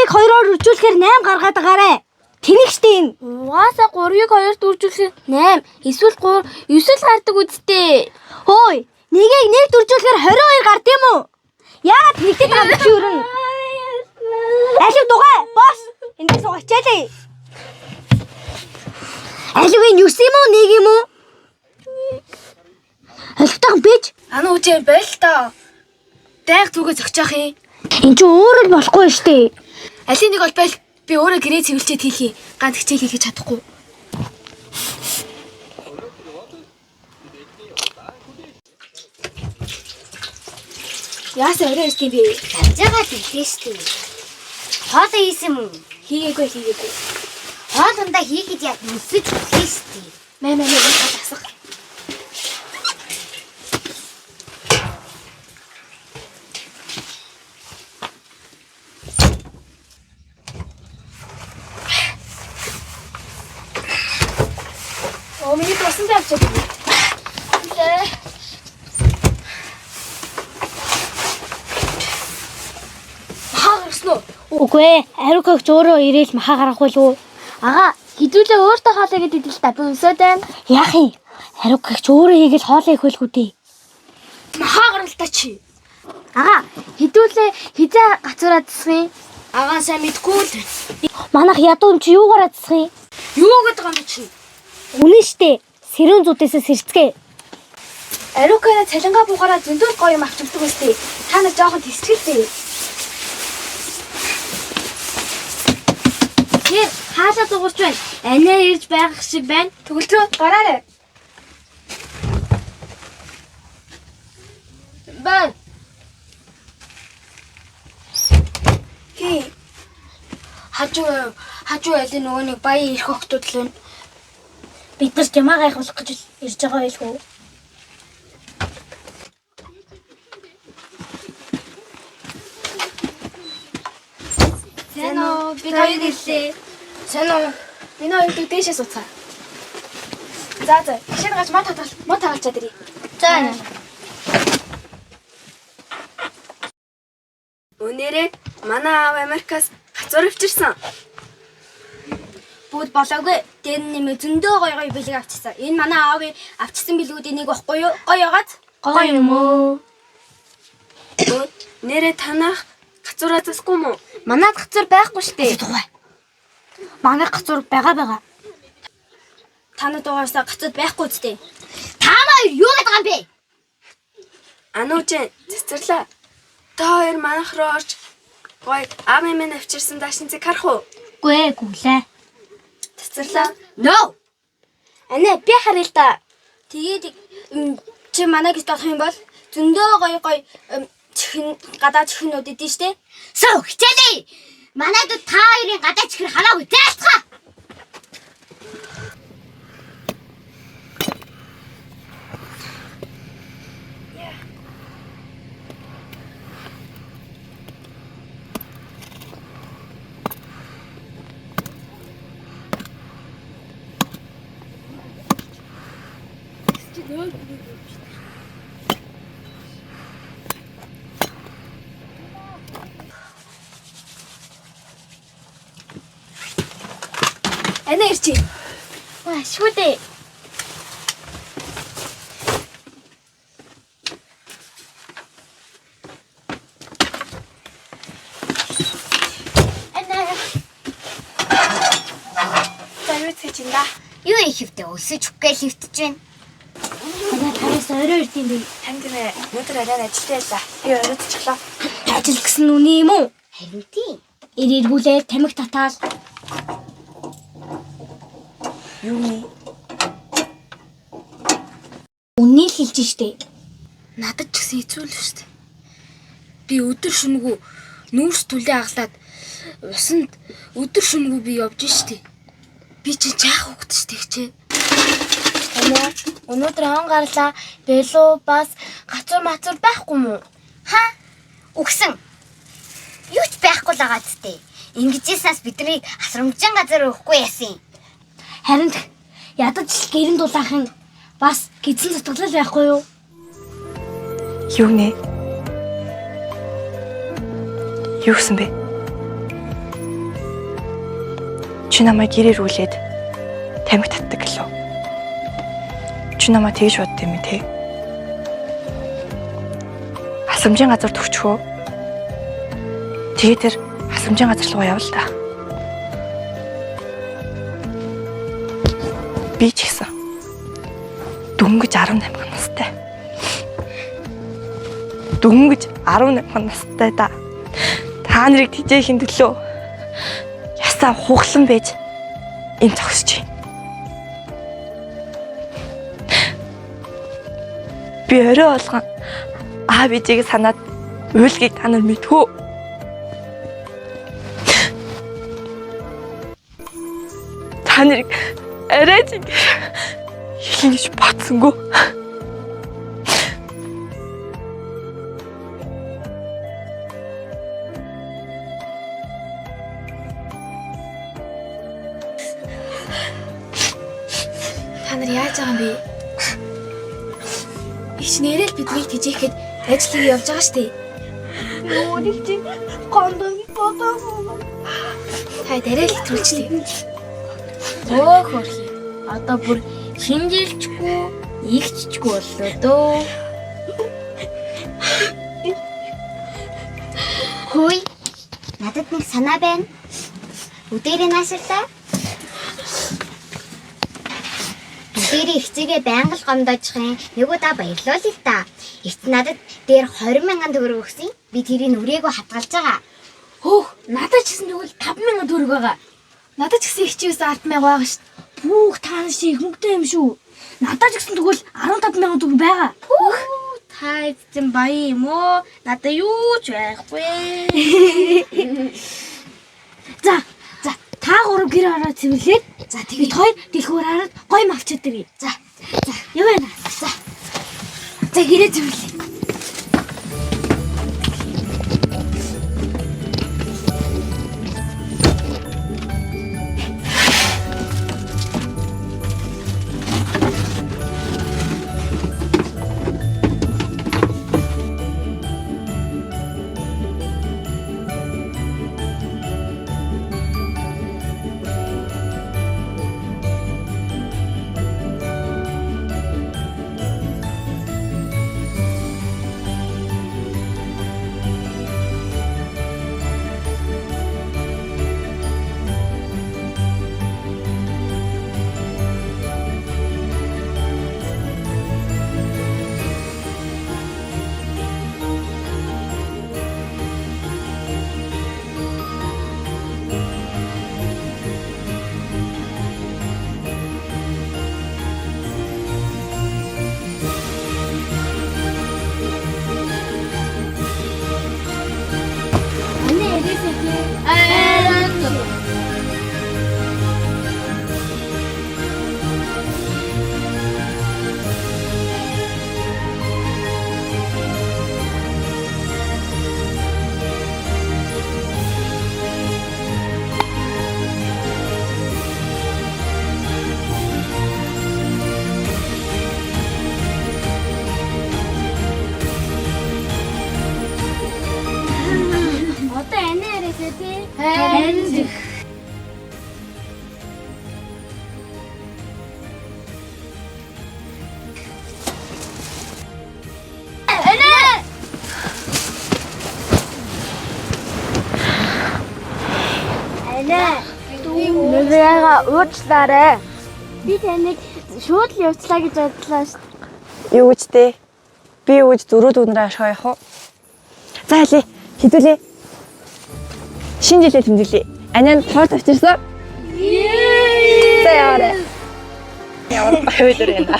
3-ыг 2-оор үржүүлэхээр 8 гаргаад байгаарэ. Тэнийх штэ энэ. Угаасаа 3-ыг 2-т үржүүлэхээр 8, эсвэл 3, 9 л гардаг үсттэй. Хөөе, нэгийг 1-т үржүүлэхээр 22 гард юм уу? Яагаад нэгдэт байгаа чи өрн? Алив дугай, бос. Энд суугачаалаа. Алив энэ 9 юм уу, 1 юм уу? Алхтайхан бич. Ана үжээ байл та. Дайг зүгээ зөгчих юм. Энд чи өөрөө л болохгүй штэ. Алин нэг бол байл. Би өөрөө гэрээ цэвэрлчихэд хийхий. Ганц хичээл хийж чадахгүй. Яасан өрөө ирсэн би. Амжаагаад ирлээ шүү дээ. Хоол хийсэн юм. Хийгээгүй. Хоолндоо хийхэд яг өсөж ирлээ шүү дээ. Мэ асах. Миний тосон тавьчих. Хаагэрсэн үү? Үгүй ээ, Ариукагч өөрөө ирээл махаа гарах болов уу? Ага, хідүүлээ өөртөө хаалаа гэдэг л та би өсөөд байна. Яах юм? Ариукагч өөрөө хийгээл хоолоо их хөлгүй дээ. Махаа гаралтаа чи. Ага, Хідүүлээ хизээ гацураа дисах юм. Агаа сайн мэдгүй л. манайх ядуу юм чи юугаараа засах юм? Юу гэдэг юм чи? Үнэн штэ. Сэрүүн зүудээсээ сэрцгээ. Ариукана цалингаа буугараа зөндөл гоё юм авч өгдөг үстэй. Та нар жоохон тэсгэлтэй. Тэр хаалаа дуурч байна. Анаа ирж байх шиг байна. Төгөлтрөө гараарай. Бай. Хи. Хажуу айлын нөгөө нэг баян ирэх охтууд л байна. Бид нар жамаа гайхуулах гэж ирж байгаа байлгүй. Сайн уу? Би хоёр ирлээ. Сайн уу? Миний хоёрыг дээшээ суцгаа. За. Шинэ гаж мод тагалчаад ирье. За. Өнөөдөр манай аав Америкаас хацуур авчирсан. Бүгд болоогүй. Тэр нэмээ зөндөө гоё бэлэг авчирсан. Энэ манай аавын авчирсан бэлгүүдийн нэг байхгүй юу? Гоё ягаад? Гоё юм уу? Нэрэ танах хацуураа засгүй мүү? Манайд хацуур байхгүй штэ. Дугай. Манай гацуур байгаа. Танад угаасаа гацууд байхгүй үстэй. Та хоёр юу гэдэг юм бэ? Ануужээ цэцэрлээ. Та хоёр манайх руу орж гоё аав минь авчирсан даашинцыг харах уу? Үгүй ээ, гүлээ. Цэцэрлээ. No. Анаа би харъя л да. Тэгээд чи манайг идэх юм бол зөндөө гоё чихэн гадаа чихнүүд идэв штэ. Сөө хичээлээ. Манайд та хоёрын гадаа чихэр хараагүй заалтгаа. Анаа ирчи. Шүү дээ. Зарвэцгэжинда. Юу их хөвтэй өсөж үхгээл хөвтөж байна. Манай тараас орой ирд юм бэ. Танд гэнэ өнөөдөр арай ажилтаа байлаа. Би ороодчихлоо. Ажил гэсэн үний юм уу? Харин тийм. Ирээргүүлээ тамхи татаал. Юу нэ? Үнийг хэлж штэ. Надад ч гэсэн хэцүү л шүү дээ. Би өдөр шөнөгүй нүүрс түлээ аглаад усанд өдөр шөнөгүй би явж штэ. Би чи жаах хөвгт штэ хичээ. Анаа өнөөдөр он гарлаа. Бэлүү бас гацуур мацуур байхгүй мүү? Ха? Үгсэн. Юу ч байхгүй л байгаа зү. Ингэжээсээс бидний асрамжин газар өгөхгүй яасан. Харин ядаж гэрэн дулаахан бас гидсэн зүтгэлэл байхгүй юу? Юу нэ? Юу гэсэн бэ? Чи намайг гэрээр үлээд тамхи татдаг гэлөө. Чи намайг тэгж бодд юм те. Асамжийн газар төгчхөө. Тэгээ тэр асамжийн газар руу явал та. Би ч гэсэн дөнгөж 18 настай. Дөнгөж 18 настай да. Та нарыг тижээхийн төлөө ясаа хуглан байж энэ зогсож байна. Би орой болгон аав ээжийг санаад уйлгийг та нар мэдхүү. Та нарыг арай ч ингэж бодсонгүй. Та нар яаж байгаа юм бэ? Ич нэрэл биднийг тижээхэд ажил хийж явж байгаа штэ. Өөрийг чи гондоо бодоо. Та дарайл хэтрүүлчлээ. Өө хөрхи. Одоо бүр шинжилчгүй, игччгүй боллоо дөө. Хөөе. Надад нэг санаа байна. Өдөрийн наашилтаа. Өдөрийн ихцээгээ байнга л гомдоожхын нэг удаа баярлуулъя л та. Эцэг надад дээр 20,000 төгрөг өгсөн. Би тэрийг өрөөгөө хатгалж байгаа. Хөөх, надад ч гэсэн тэгвэл 5,000 төгрөг байгаа. Надад ч гэсэн хичээс 10,000 байгаа шүү. Хүүх та шиг хөнгөтэй юм шүү. Надад ч гэсэн тэгвэл 15,000 төгрөг байгаа. Хүүх Та эзэн баяа юм уу? Надад юу ч байхгүй. За та гурав гэр ороод цэвэрлээд за тэгээд хоёр дэлгүүр хараад гой мавчаад ирье. За яваа. За гэрээ цэвэрлээ. Нэрээга уучлаарай. Би таныг шууд л явуулаа гэж бодлоо шүү. Юу гэж дээ? Би юу гэж дөрөв дүүнрээ ашгаа явах уу? За хэлий. Хэдүүлээ. Шинэ жилээ тэмдэглэе. Анаа торт авчирсан. За яваарай. Ямар баяр байна.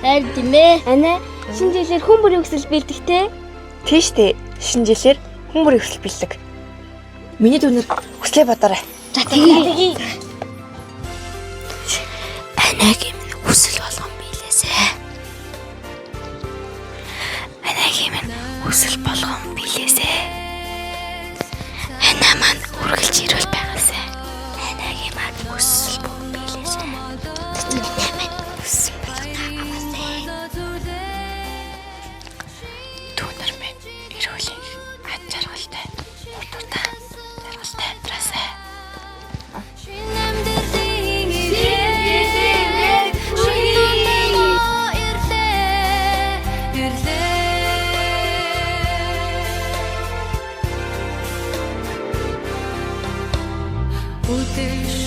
Хайр тийм ээ. Анаа шинэ жилээр хүн бүрийн өсөл бэлдэх те. Тийш дээ. Шинэ жилээр хүн бүрийн өсөл бэлдэг. Миний дүүнэр хүслээ бодоорой. За тэгээ. Анагийн хүсэл болгон биелээсэ. Анагийн хүсэл болгон биелээсэ. Анаа маань үргэлж ирүүл байгаасай. Анагийн хүсэл болгон биелээсэ. Анаа хүсэл болгон аваасай. Дүүнэр минь ирүүлээ. Ад жаргалтай. Хурдтай. Жаргалтай амьдраасай. иш